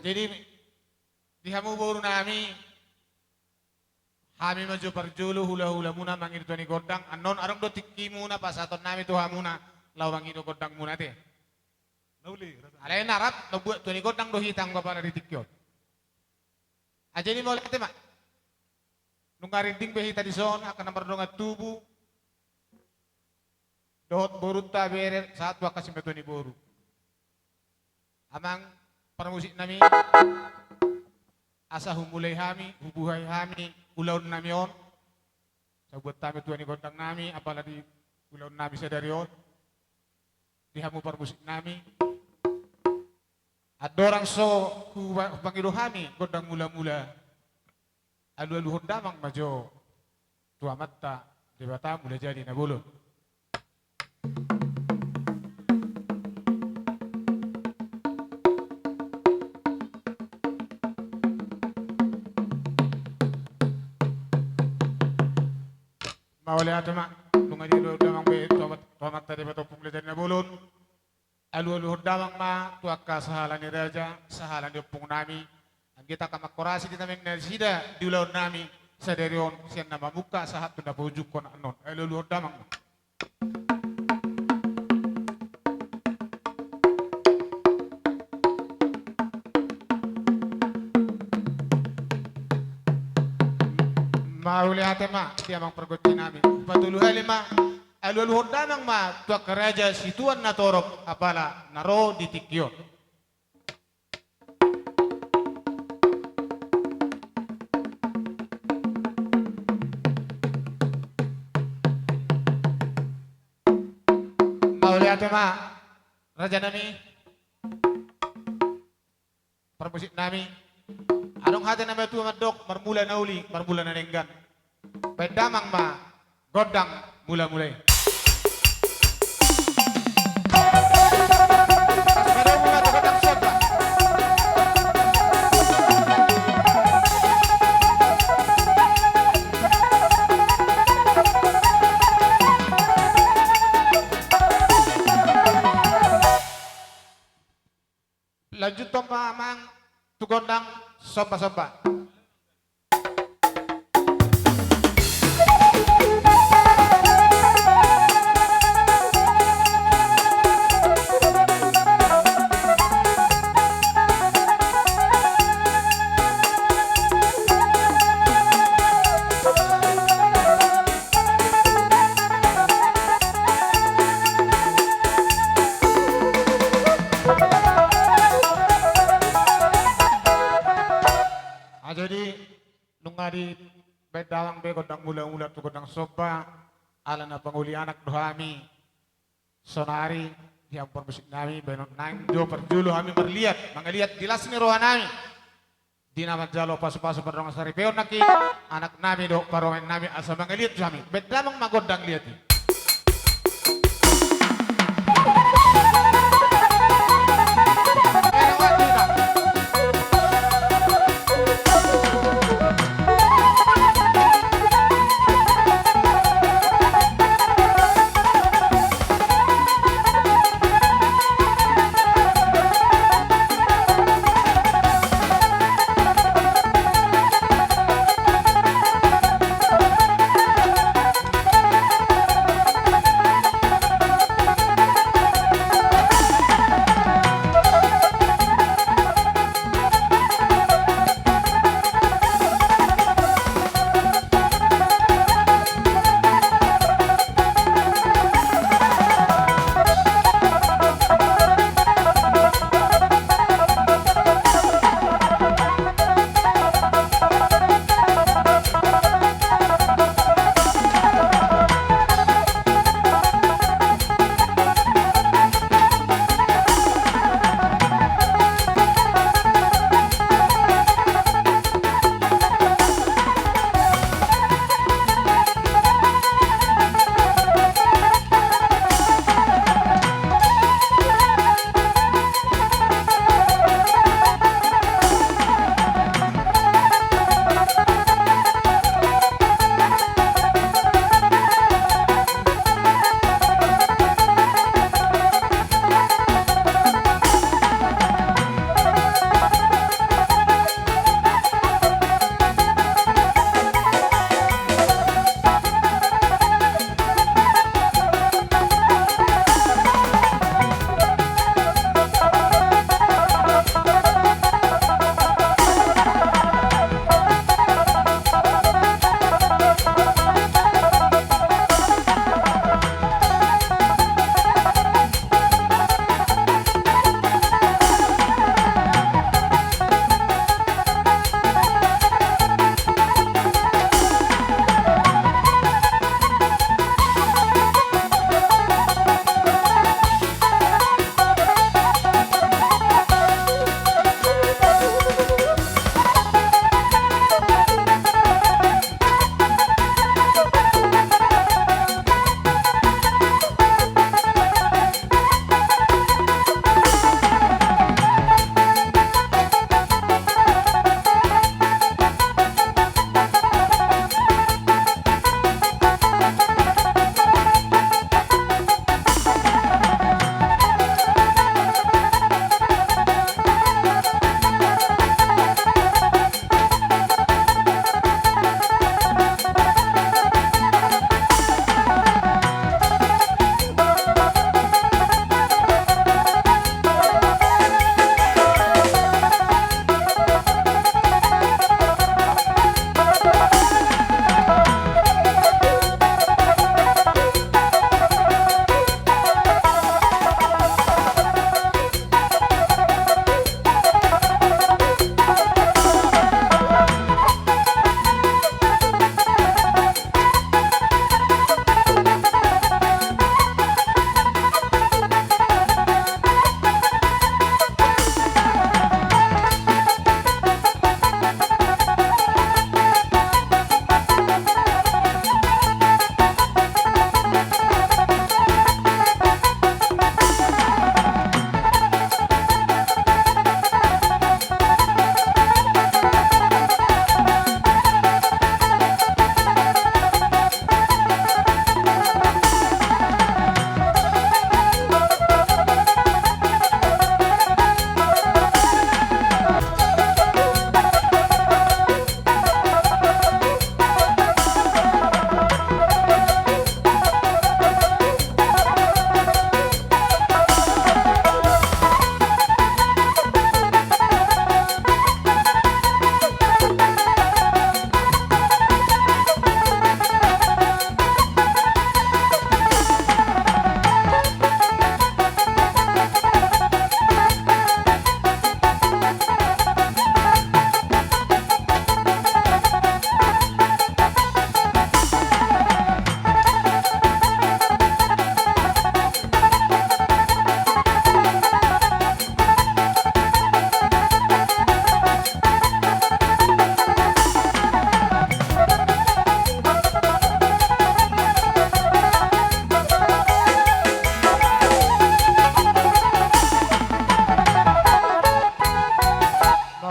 Jadi dihamu buru nami kami maju perjulu hula-hula muna mangir tuani godang anon arong do tikki muna pasaton nami tu hamuna lawang itu godang muna te. Nauli. Alain narap no buat tuani godang do hitang bapa dari tikyo. Aja ni mau lihat mak. Nunggarin ding behi tadi son akan nomor dongat tubuh. Dohot borut ta bere saat wakasi metoni boru. Amang permusik nami asa humulai hami, hubuhai hami, ulaun nami on. Sabuat tami tuani gondang nami, apalagi ulaun nami sadari on. Dihamu permusik nami. Adorang so pangido hami, gondang mula-mula. Alu-alu hondamang majo. Tua mata, debata mulai jadi nabulu. Mawali atama lunga di lo damang be tomat tadi beto pung lejan nabulun alu damang ma tuaka sahalan ni raja sahalan di pung nami kita kamak korasi di tameng nasida di ulau nami saderion sian nama muka sahat tunda pujuk kon anon alu damang Mawali atama tiamang pergoti nami patulu halima alu damang ma tuak raja situan natorok apala naro di tikyo. Atema raja nami permusik nami anong hati nama tu madok marmula nauli marmula nanenggan pedamang ma godang mula-mulai lanjut tong mamang tugondang soba-soba. Jadi nungari bedawang be godang mula-mula tu godang soba ala na panguli anak dohami sonari yang permusik nami benon nang do perjulu kami berlihat mangaliat jelas ni rohan nami di nama jalo pasu-pasu perdong sari peon naki anak nami do paromen nami asa mangaliat kami bedamang magodang lihat ni.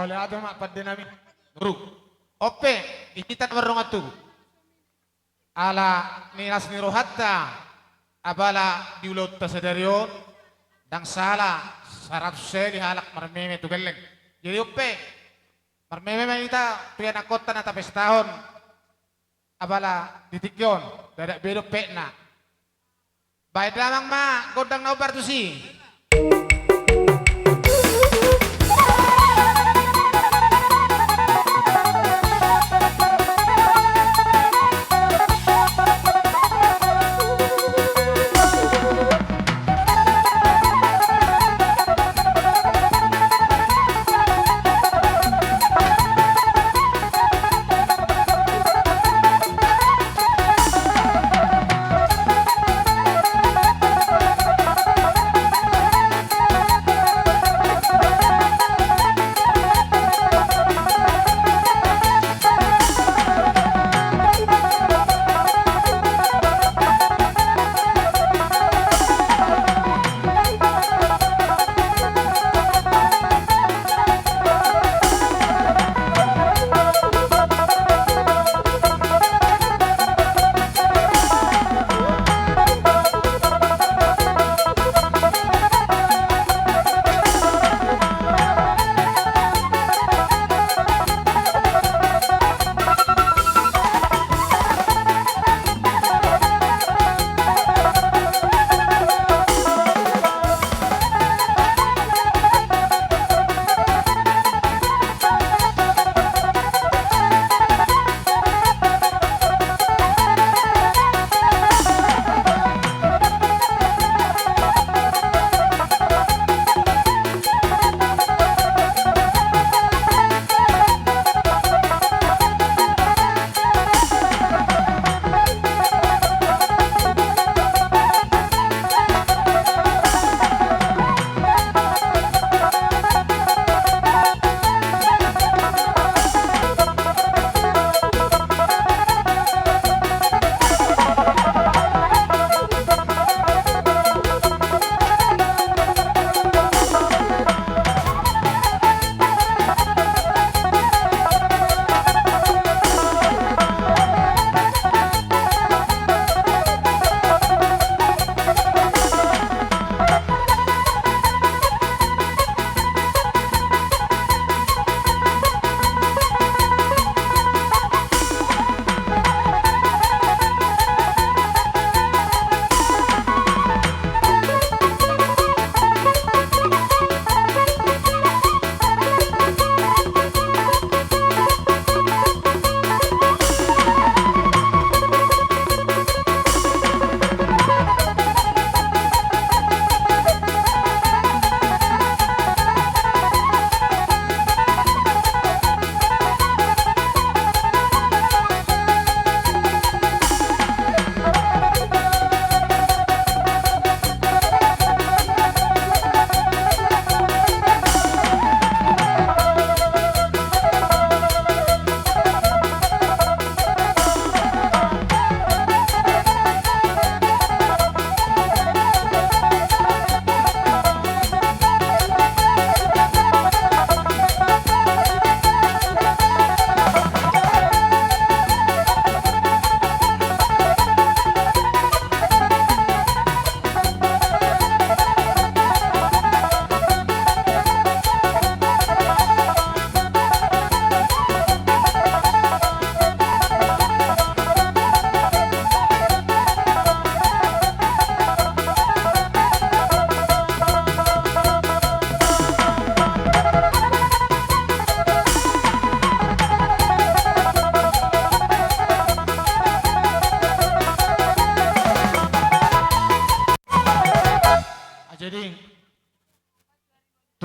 oleh ada mak pada nami guru ope kita barong atu ala niras nirohatta abala diulot tasadarion dang sala sarap seli halak marmeme tu geleng jadi ope marmeme manita tuya nakota na tapes tahun abala ditikyon dadak bedo pekna baik lamang ma godang na ubar tu si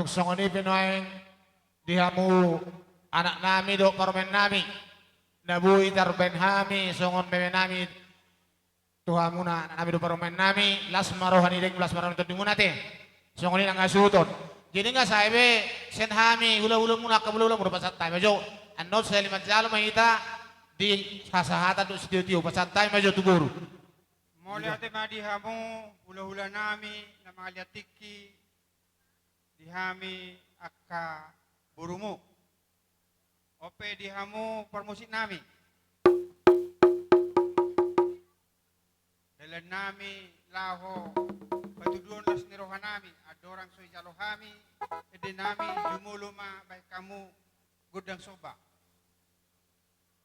songoni pinoeng dihamu anak nami do parmen nami nabui tarben hami songon bebe nami tuhamuna nami do parmen nami las marohani deng las marohani terdungunate songoni nang asuton jadi nggak saebe sen hami ula muna kabula muna pasantai majo anot sa liman jalo mahita di sasahata do sidio pasantai majo tuburu mole ate madihamu hula nami na mga liatiki dihami akka burumu pwede hamo permusik nami. Dalan nami laho patuduan las nirohan nami adorang soy jalohami ede nami jumuluma baik kamu gudang soba.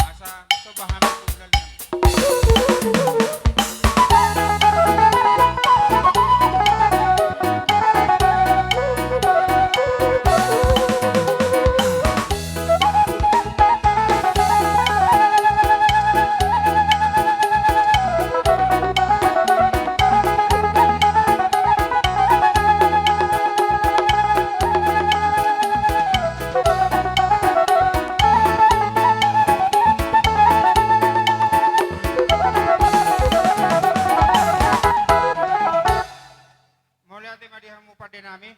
Asa soba hami tulal nami. Mauliate madihamu pada nami.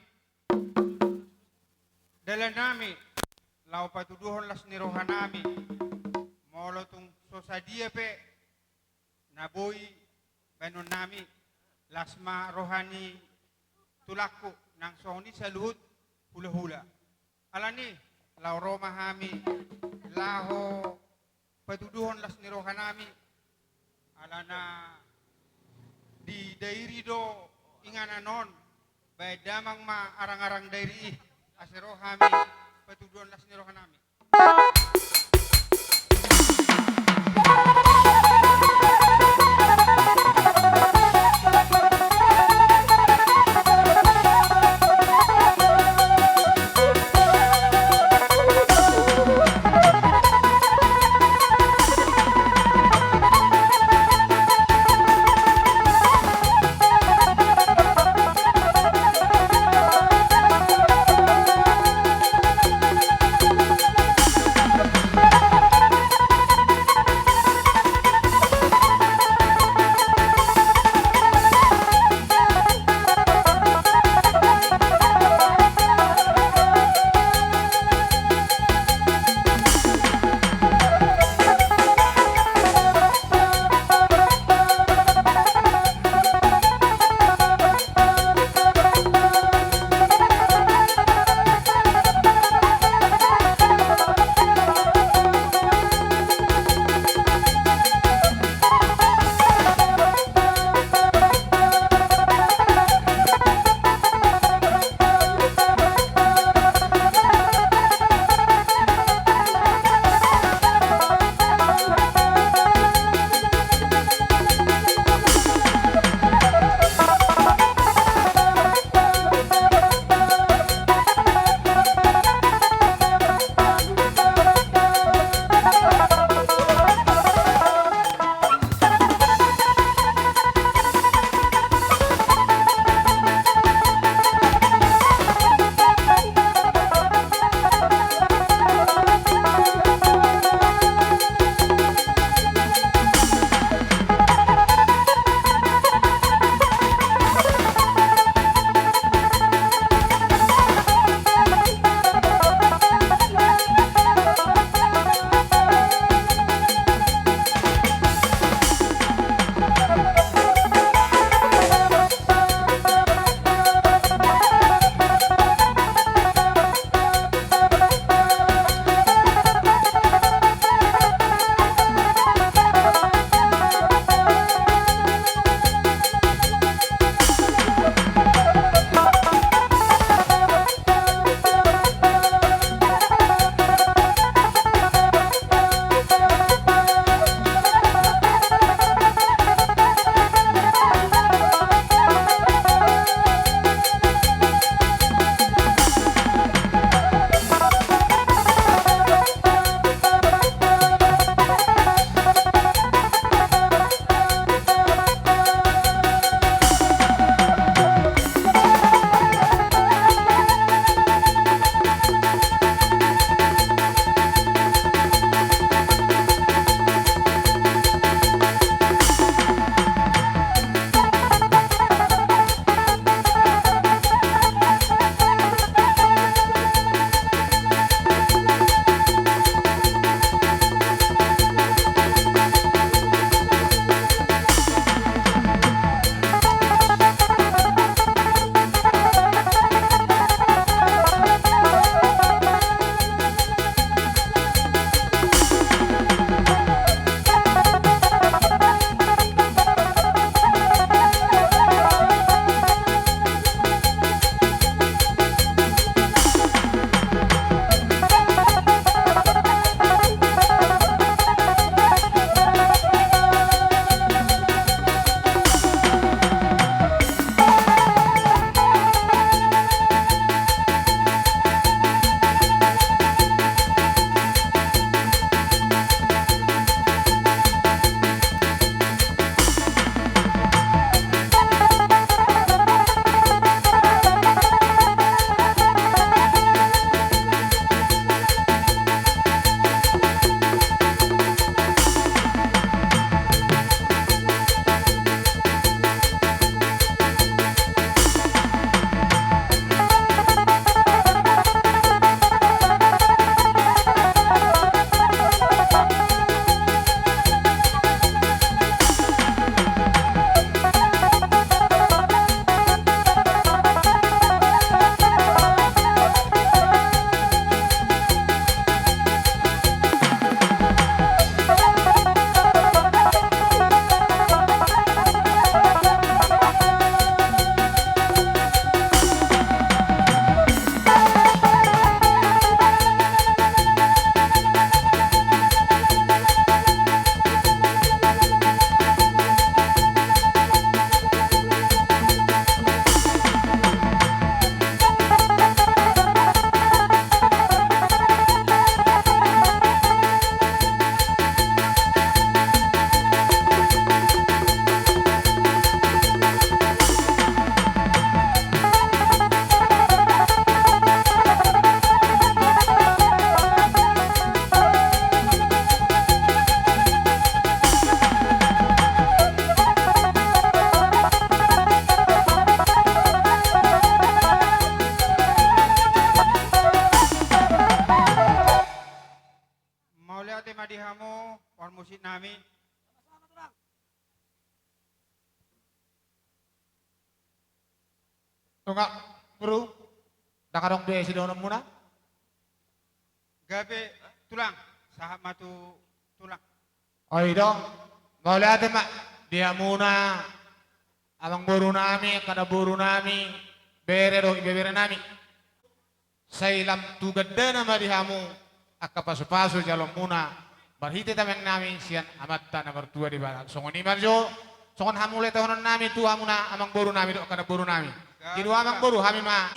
Dalan nami lau patuduhon las nirohan nami. Molo tung sosadia pe naboi benon nami lasma rohani tulaku nang soni saluhut hula-hula. Alani lau roma hami laho patuduhon las nirohan nami. Alana di dairi do ingana non bay damang ma arang-arang dairi asero hami patuduhon las nirohan nami. ate madihamo, ormusit nami. Tunga, bro. Nakarong besi doon muna. Gabi, tulang. Sahab matu tulang. Oy dong. Mauli ate mak. Dia muna. Amang buru nami, kada buru nami. Bere do ibebere nami. Sailam tugada na madihamu. Akka pasu-pasu jalong muna. Barhiti tamang nami siyan amatta na bertua di barat. Songon imarjo. Songon hamule tahonan nami tuha muna amang buru nami do kada buru nami. Kidu amang buru hami ma.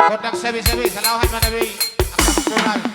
Kodak sebi-sebi salawahan manabi. Akka buru nami.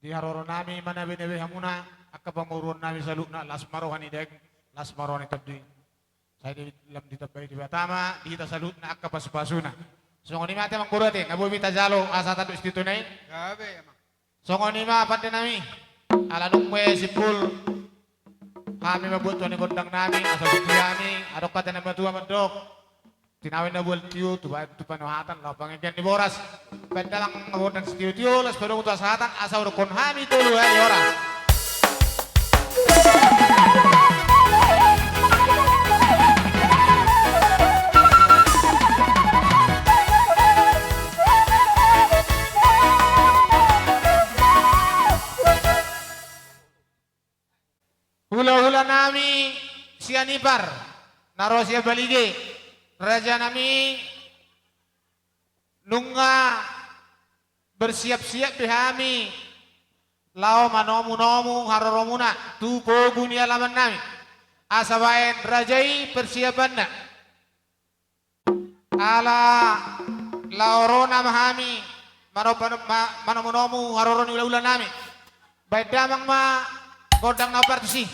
Di haroro nami mana benewe hamuna akka panguruan nami salukna lasmarohani deg lasmarohani tabdi. Saya di lam ditabai di Batama di kita salutna akka paspasuna. Songoni mate mangkurate ngabu mita jalo asa tadu istitunai. Gabe ama. Songoni ma pande nami ala nungwe sipul kami mabuat tuan gondang nami asal kami adok kata nama tua medok tinawin na buat tiu tu baik tu panuhatan lah pangikan di boras pendalang ngabutan setiu tiu las pada untuk asahatan asal rukun kami tulu di boras. Hula-hula nami sianipar naro siya balige raja nami nunga bersiap-siap bihami lao manomu-nomu haroromuna tu poguni alaman nami asawain rajai persiapan na ala laorona mahami manomu-nomu haroroni hula-hula nami baik damang ma godang na partisi.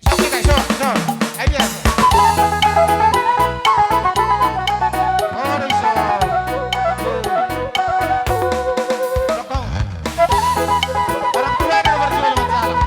Oke guys, so, ayo ya. Oh, so. Lokong. Orang tua yang berjual masalah.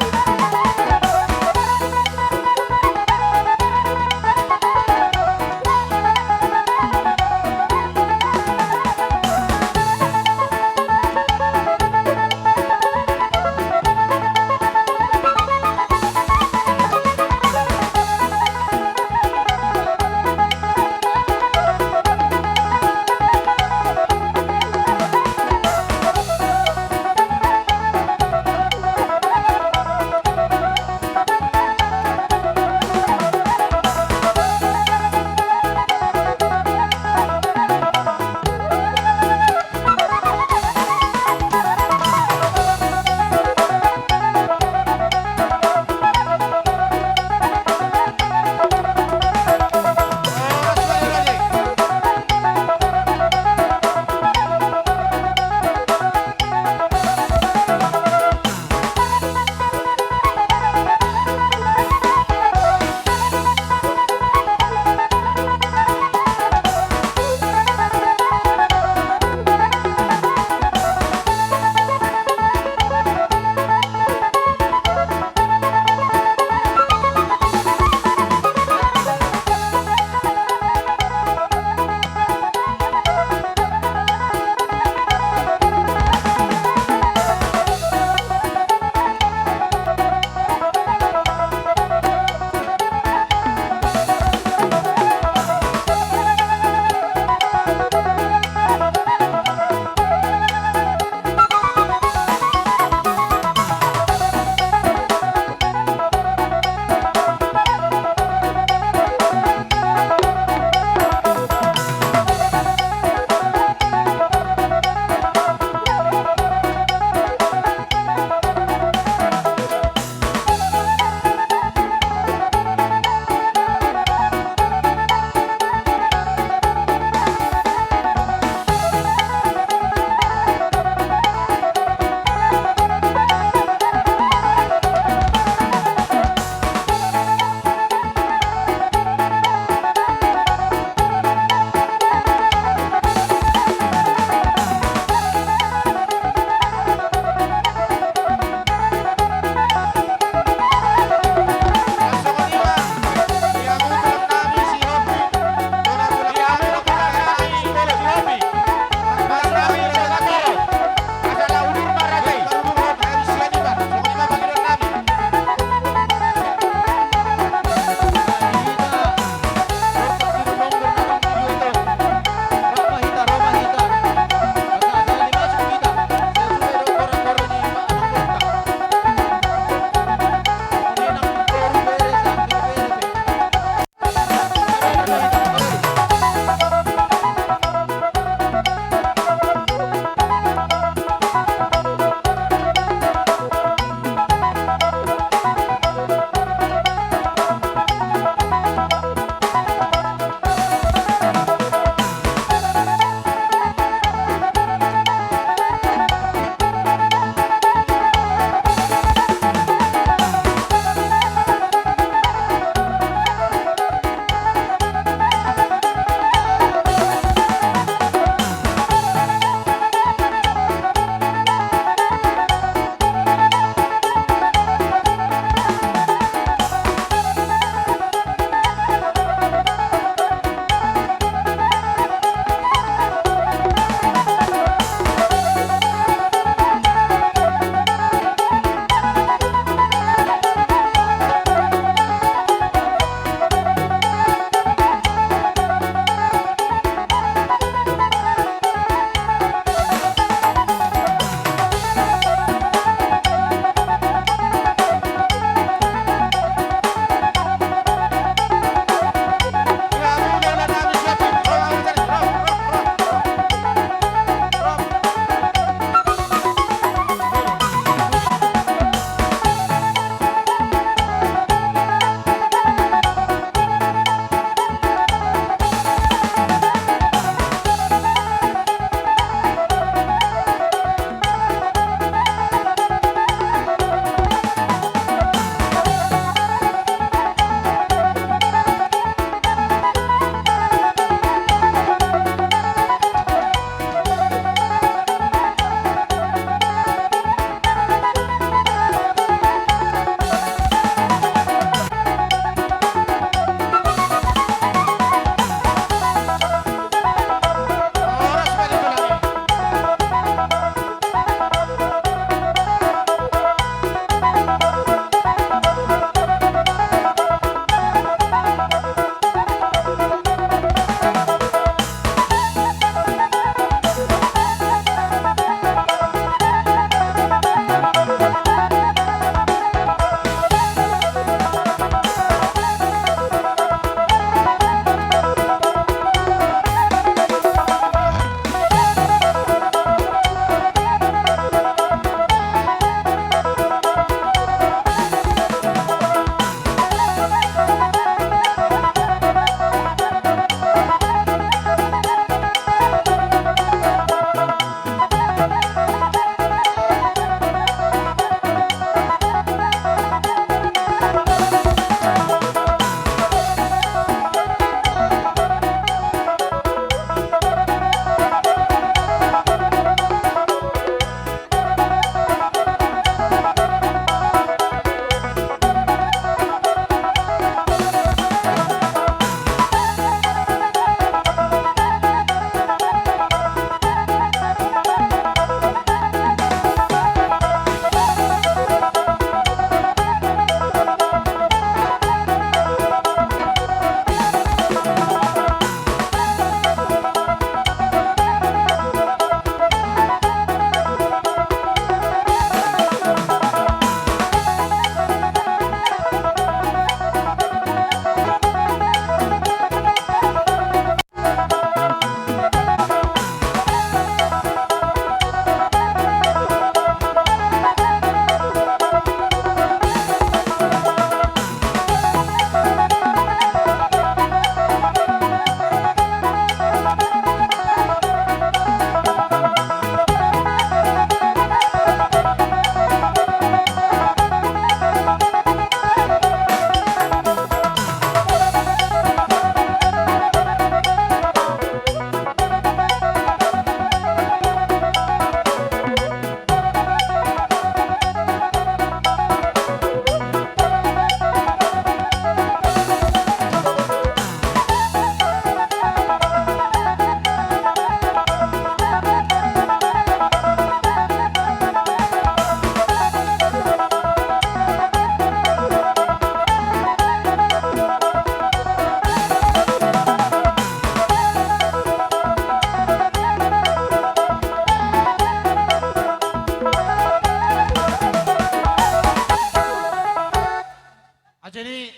Jadi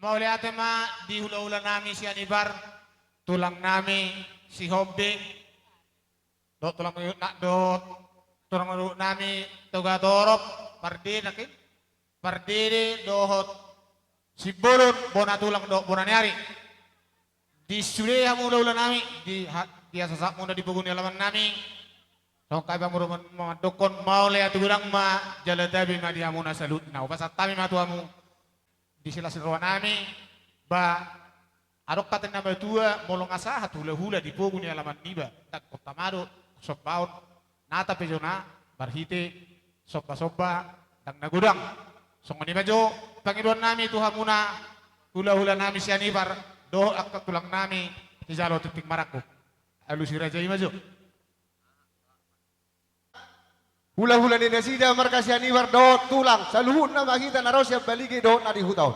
mau lihat ma di hula-hula nami si Anibar, tulang nami si Hobbing, tulang nami Toga Torop, pardiri dohot si Bolon, bona tulang do bona nyari. Di sule hula-hula nami di sasak muna di puguni alaman nami. So kaya bang dokon mau lihat kurang ma jaladabi ma dia muna salut. Nah, pasat kami matuamu di sila silroa nami ba arok kata nama tua molong asahat hula-hula di puguni alaman niba tak kotamado sobaut nata pejona barhite soba-soba dan nagudang. Songoni bajo pangiduan nami tuha muna hula-hula nami si Anibar do ak tulang nami di jalo titik maraku. Alu si Raja Imajo. Hula-hula ni nasida markas Anibar do tulang saluhun na makita naros yang baligi do na di hutaw.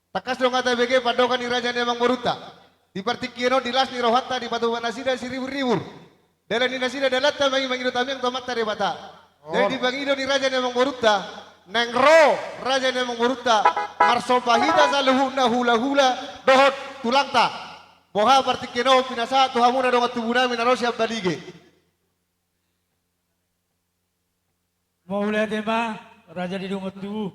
Takas do ngata bege padokan ni Raja Nemang Moruta. Di partikino di las ni rohatta di batu nasida si ribur-ribur. Dalam ni nasida dalata mangi tami yang tomat tari bata. Dari di bangido ni Raja Nemang Moruta. Nengro Raja Nemang Moruta. Marsopahita saluhun na hula-hula dohot tulang ta. Boha partikino pinasa tuhamuna do ngatubuna minaros yang baligi. Mau lihat ma raja di dongot tu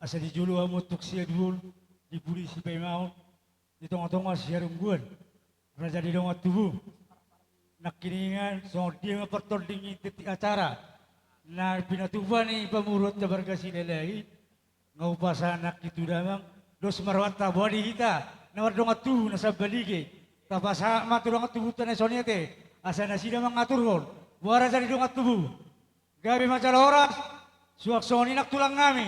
asa di julu amutuk sia dul di polisi pemaun di tengah-tengah sia rungguan raja di dongot tu nak kiningan so dia pertandingan titik acara na pinatuban ni pamurut tabargasi lelai ngau pasanak itu damang dos marwata bodi kita nawar dongot tu nasa balige tapasa matu dongot tu tanah soniate asa nasida mengaturun buah raja di dongot tu. Gabi macam orang, suak soni nak tulang kami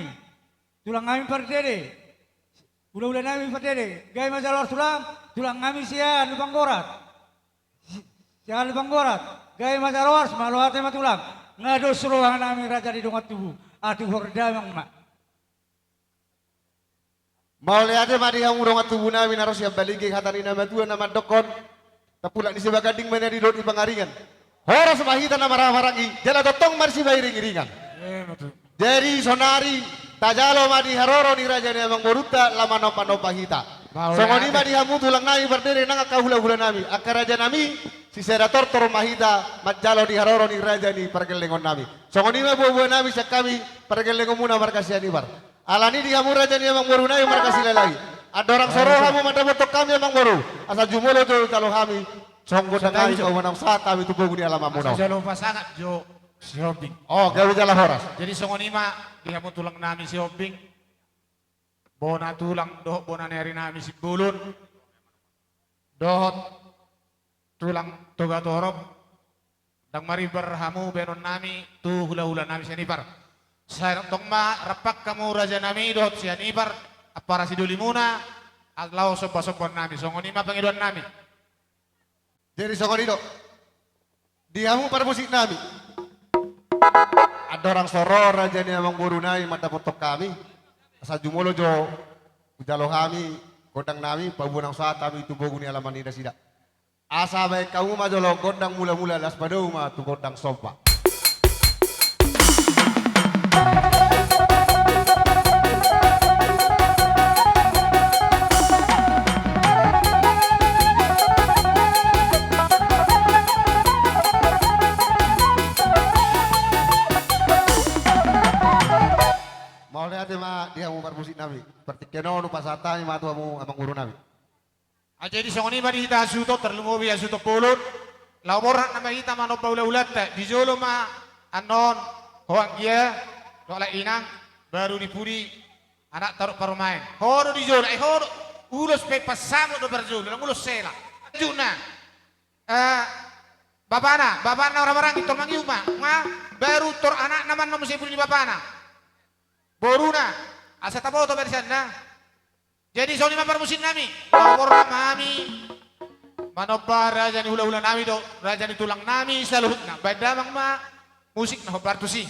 perdede, ulah kami perdede. Gabi macam orang tulang kami sian lubang gorat, Gabi macam orang semalu hati tulang. Ngado suruhan kami raja di dongat tubuh, atuh hordamang mak. Mau lihat mari yang dongat tubuh nami naros yang baligi hatari nama dua nama dokon, tapulak di sebelah gading mana di dot di pengaringan. Horas mahita na maramarangi, jala totong marsi ringan. Jadi sonari, tajalo madi haroro ni Raja Nemang Moruta lama nopa hita. Songoni madi hamu tulang nami berdiri nanga kahula-hula nami. Akar Raja nami, si sedator tor mahita, majalo di haroro ni Raja ni pergelengon nami. Songoni ma buah nami sakami pergelengon muna markasi Anibar. Alani di hamu Raja Nemang Moru nami markasi lelai. Ada orang soro hamu mata botok kami Nemang Moru. Asal jumulo jo calo kami. Songgo dangai kau menang saat kami tubuh ni alam amunau. Saya lupa sangat jo si Hobbing. Oh, gawe jalan horas. Jadi songonima dia mau tulang nami si Hobbing. Bona tulang doh bona neri nami si Bulun. Dohot tulang Toga Torop. Dang mari berhamu benon nami tu hula-hula nami si Anibar. Saya tong ma rapak kamu raja nami dohot si Anibar. Apara si Dulimuna. Atlau sopa-sopa nami songonima pengiduan nami. Jadi sokonido, diamu para musik nami. Ada orang soror Raja Nemang Moru nai mata potok kami. Asal jumolo jo ujalo kami, kodang nami, pabunang saat kami tubuh ni alaman ida sida. Asa baik kamu majolo kodang mula-mula las padau ma tu kodang sopa. Dia mau musik nami, seperti keno nu pasata ni matu amu amang guru nami. Aja di songoni mari kita asuto terlungobi asuto polot. Laumoran nama kita mano paula-ulat di jolo ma anon hoang dia dola inang baru dipuri anak taruh parumain. Horo di jolo horo ulos pe pasamo do berjolo ulos sela. Juna. Babana orang-orang itu mangi uma. Baru tor anak naman no mesti puri di babana. Boruna, asa tabo to barisan na. Jadi soni ma permusin nami, nomor kami. Manobar raja ni hula-hula nami do, raja ni tulang nami saluhut na. Badamang ma musik na hobar tu si.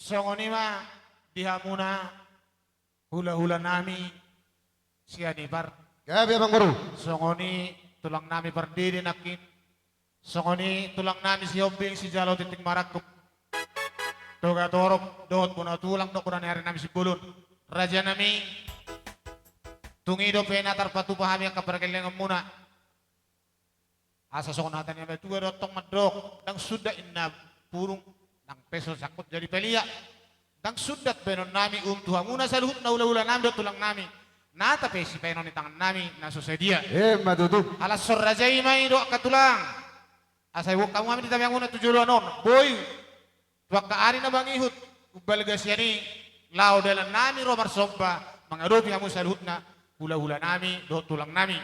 Songoni ma dihamuna hula-hula nami siya ni par. Gabi Amang Guru. Songoni tulang nami pardiri nakin. Songoni tulang nami si Hombing si Jalo titik marakup. Toga torok dohot puna tulang do kurang hari nami si Bulun. Raja nami tungido pena tarpatu pahami ang kaperkelengan muna. Asa sokon hatan yang betul dotong madrok dang sudah inna purung dang peso sakut jadi pelia. Dang sudat benon nami tuha muna sa luhut na ula-ula nami do tulang nami. Nata pe si penon ni tangan nami na susedia. Matutu. Alas sor rajai mai do katulang. Asai wok kamu kami ditamang muna tujuh non. Boy. Tuak kaari na bangihut. Ubal gasyani lao dalam nami romar somba mengadopi kamu sa luhut na hula-hula nami do tulang nami.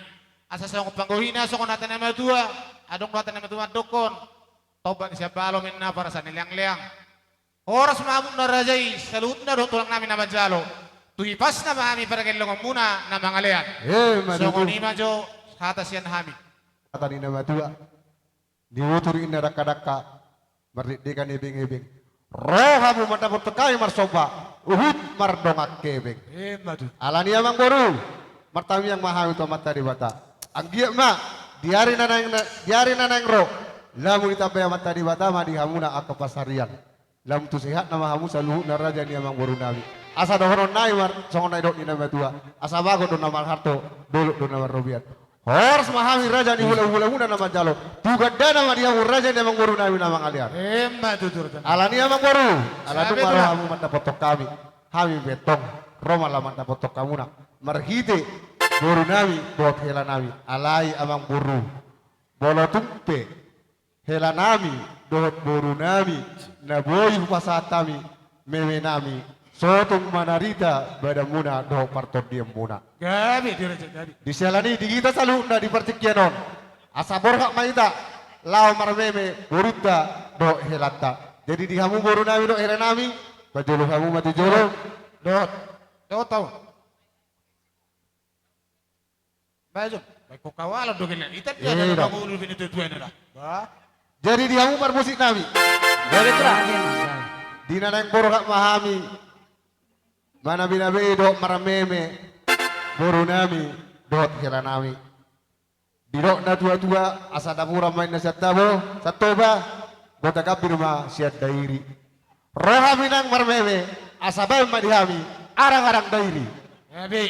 Asa sa panggohina so natan nama tua. Adong natan nama tua dokon. Toban siya balo minna para sa nilang-liang. Oras maamuk na rajai, salut na do tulang namin na manjalo. Tuhipas na maami para kailong muna na mga lian. So Matutu. kunima jo, hatas yan hami. Hatan ina matua. Diuturi ina daka-daka. Mardikan ibing-ibing. Roha mo matapot kami marsoba. Uhud mardongak kebing. Madu. Alani Amang Guru. Martami yang mahami to matari bata. Ang giyak ma. Diari na nang ro. Lamu itapaya matari bata madihamuna akapasarian. Lam tu sehat nama hamu saluhu na raja ni Amang Guru nabi. Asa dohoron nai mar songon nai dok ni nama tua. Asa bago do nama harto dulu do nama robiat. Hors mahami raja ni hula-hula muna nama jalo. Tuga dana ma dia raja ni Amang Guru nabi nama ngalian. Madu turut. Alani Amang Guru. Alani Sabi maro tu, hamu mata potok kami. Hami betong. Roma la mata potok kamuna. Marhite Guru nabi bot hela nabi. Alai Amang Guru. Bolo tumpe. Hela nami dohot Guru nabi. Naboy pasatami mewe nami sotong manarita badamuna dohot partot diam muna. Gabi dirajat gabi. Di selani di kita salu na di pertikyanon. Asa borhak maita lao marmeme burita do helata. Jadi di hamu Guru nabi do hela nami bajolo hamu mati jolo. Dot. Dot tau. Baju. Baik kau kawal do gila. Itat dia Iya. ada bangun ulun itu tuan dah. Bah. Jadi di hamu marmusik nami. Dari terakhir. Di nanang borhak mahami. Mana binabe do marmeme Guru nami dot hela nami. Didok na tua-tua asa dapura main na tabo satoba gota kapir ma siat dairi. Roha minang marmeme asa bay madihami arang-arang dairi. Gabi.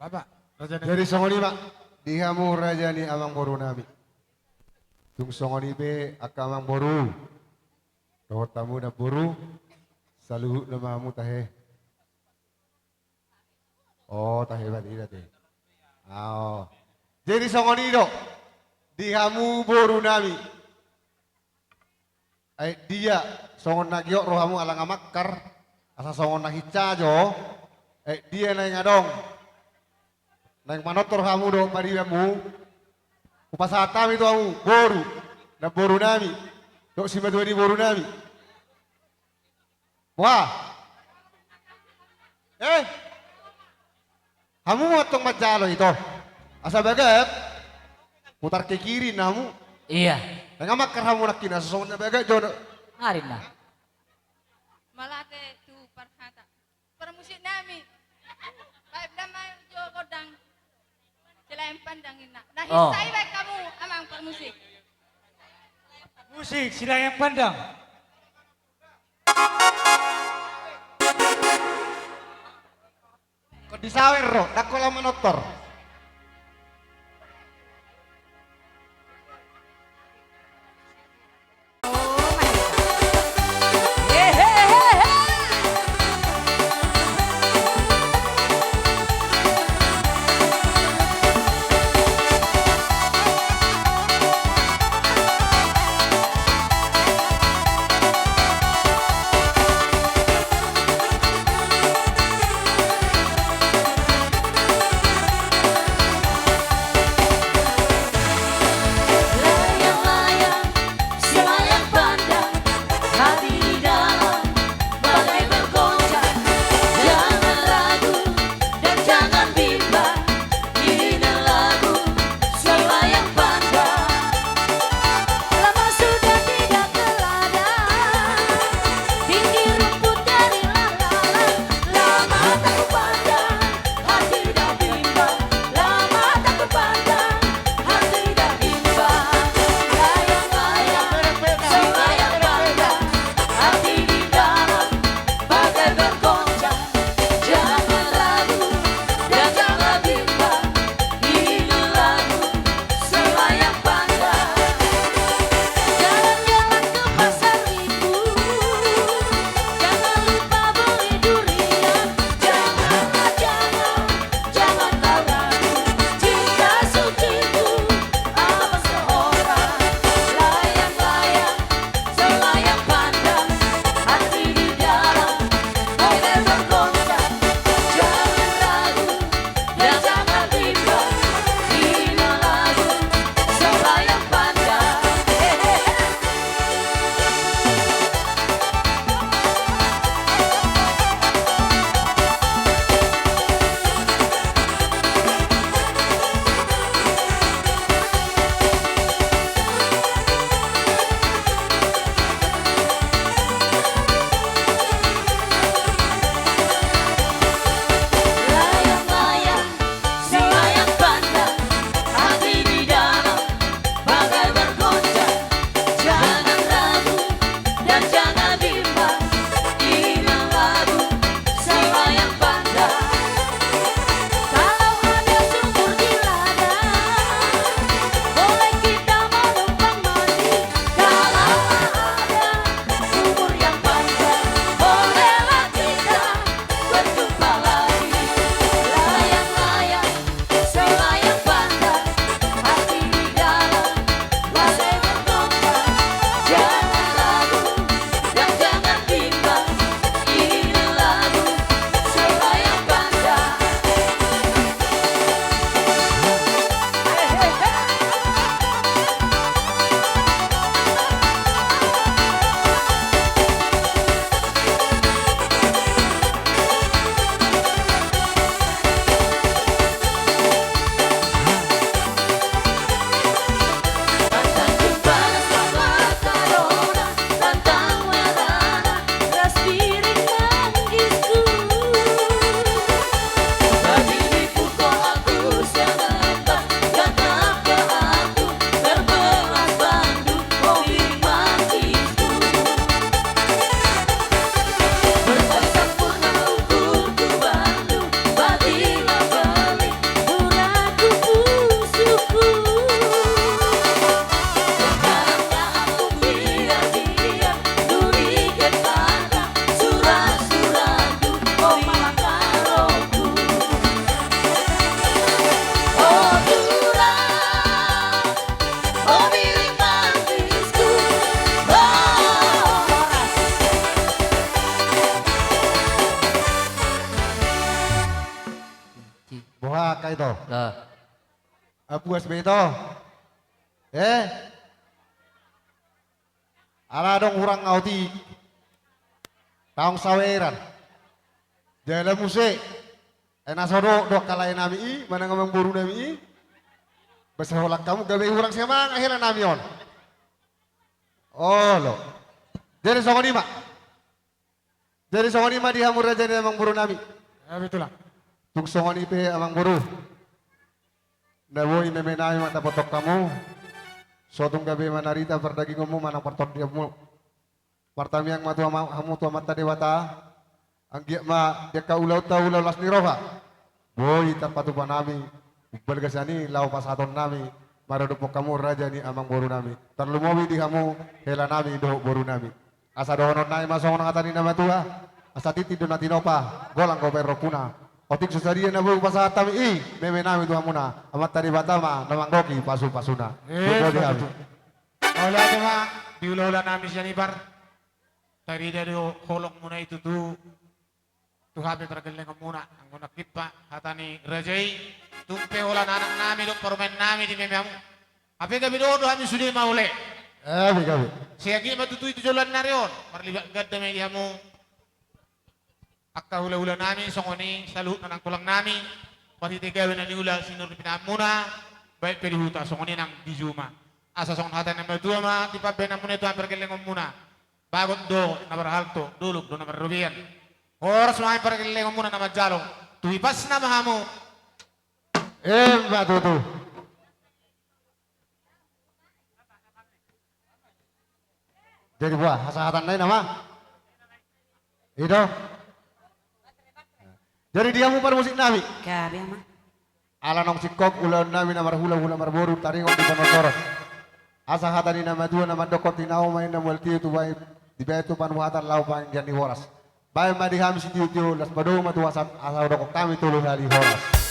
Bapak, Raja Jadi songoni mak, dihamu raja ni amang boru nami. Tung songoni be akamang boru. Roh tamu na boru, saluhut na mamu tahe. Oh tahe berarti tadi. Oh. Jadi songoni do, dihamu boru nami. Dia songon nagyo rohamu alang amakar, asa songon nahica jo. Dia na ngadong. Nang manotor kamu do mariamu. Upasatam itu kamu boru. Na boru nami. Dok si madua di boru nami. Wah. Kamu motong majalo itu. Asa bagat. Putar ke kiri namu. Iya. Nang makar kamu nak kina sosok na bagat jo. Ngarin na. Malate tu parhata. Permusik nami. Baik damai jo kodang. Selain pandangin nak. Nah Oh. hisai baik kamu amang permusik. Musik sila yang pandang. Kau disawer ro, nak kolam manotor. maka itu. Nah, Puas be itu. Ala dong urang ngauti. Taong saweran. Jala musik. Enasodo dok kalain nami i, mana ngomong buru nami i. Besar holak kamu gawe urang siapa ngahilan nami on. Oh lo. Jadi songo lima. Jadi songo lima di hamur aja ni emang buru nami. Ya betul lah. Tuk songo ni pe emang buru. Nawoi memenai mata potok kamu. Sotung gabe manarita perdaging kamu mana pertok dia mu. Pertamiang matu hamu tu mata dewata. Anggiak ma dia ka ulau las ni roha. Boy tapatu panami. Bergasani lau pasaton nami. Maradupok kamu raja ni amang boru nami. Terlumowi di kamu hela nami doh boru nami. Asa dohonon nai masong nang atani nama tua. Asa titi do natinopa. Golang ko perokuna. Otik susadia na bu pasat tami i. Meme nami tuha muna. Amat tadi batama namang goki pasu pasuna. Betul dia. Oleh itu mah diulah nami siya ni bar. Tadi dari holong muna itu tuh. Tuh hape pergeleng muna. Ang muna kipa hatani rajai. Tumpe olah anak nami dok permain nami di meme amu. Apa kami dodo kami sudah mau le. Gabi. Siya gima tutu itu jalan narion. Marlibat gada may dihamu. Akta hula-hula nami songoni salut nang tulang nami. Pati gawin na niula sinur pinamuna. Baik pelihuta songoni nang dijuma. Asa song hatan ng dua ma di pabena muna itu hampir kelengom muna. Bagot do nabar halto duluk do nabar rubian. Oras mga hampir kelengom muna naman jalong. Tuipas na mahamu. Mbak Tutu. Jadi buah hasahatan lain nama. Itu. Jadi dia mu musik nami. Gabi ama. Ala nong sikok ulan nami namar hula marboru taringon di panotor. Asahatan ni nama dua nama dokot tinau main nama tiu tu baik di betu panuhatan lau panjang di horas. Baik madi kami si tiu las badu matu asat asal dokok kami tulu dari horas.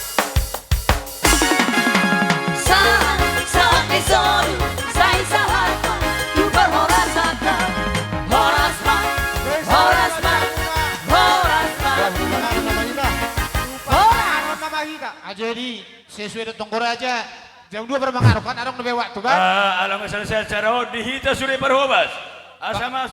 Jadi sesuai dengan tongkor aja jam 2 berpengaruh kan arong lebih waktu kan. alam selesai secara dihita sudah berhobas. Asama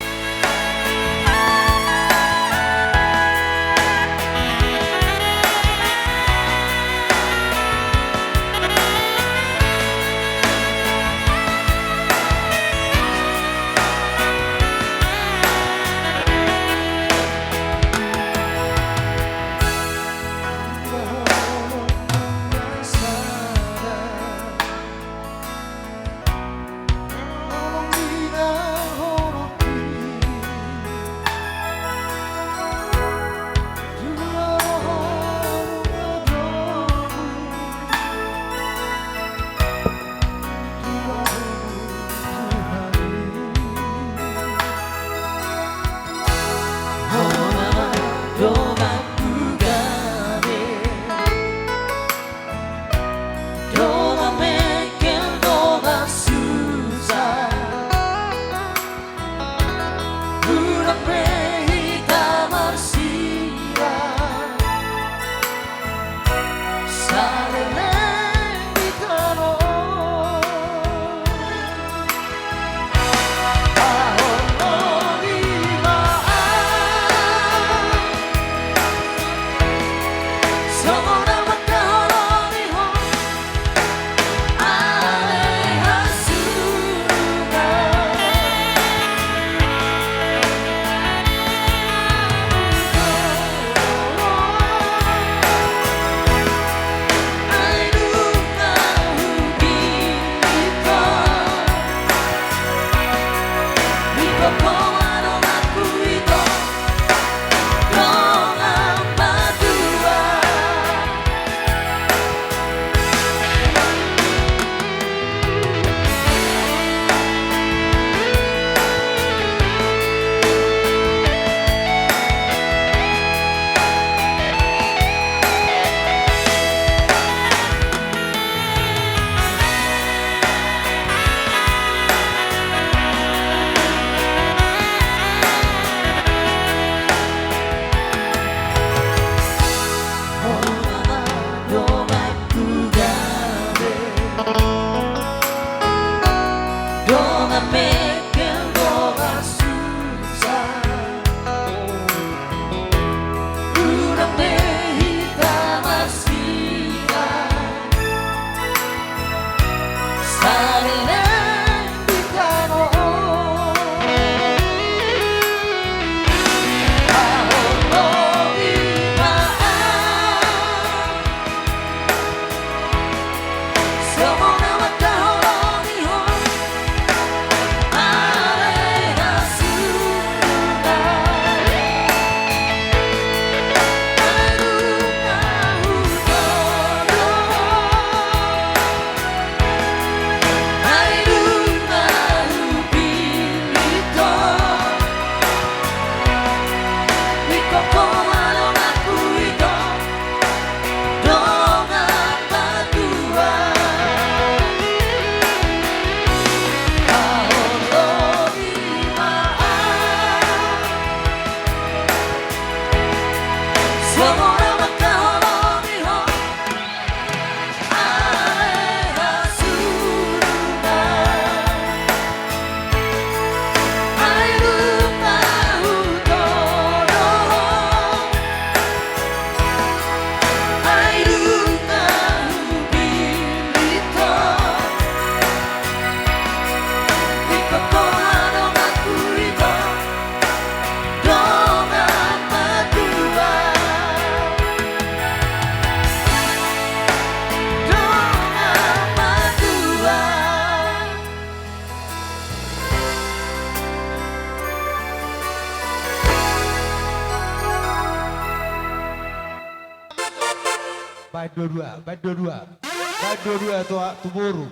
Bait dua-dua tu boru.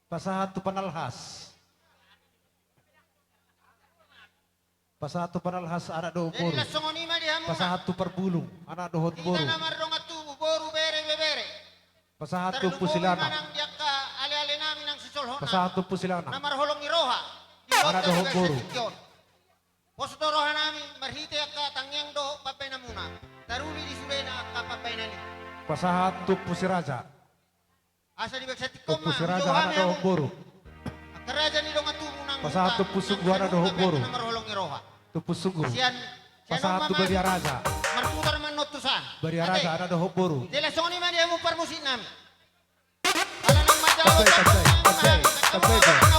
Pasahat tu panalhas. Pasahat tu panalhas anak doh Jadi boru. lah songoni mah dia muna. Pasahat tu perbulung anak dohot Kita boru. namar dong atu boru bere bebere. Pasahat tu Terluboy pusilana. manang dia ka ale-ale namin ang susulhona. Pasahat tu pusilana. Namar holong iroha. Anak doho boru. Posto roha namin marhite ka tangyang do papay na muna. Taruli di surena ka papay na ni. Pasahat tu pusiraja. Asa di Tu bagsatikom ma. pusiraja anak dohot boru. Karaja ni dong atu munang. Pasahat tu pusug wana doho boru. Namar holong iroha. Tu pusugu. Sian Pasahat tu beriaraja. Marputar man notusan. Beriaraja anak dohot boru. Dila songoni man dia mo parmusin namin. Ala nang madawat Tapay.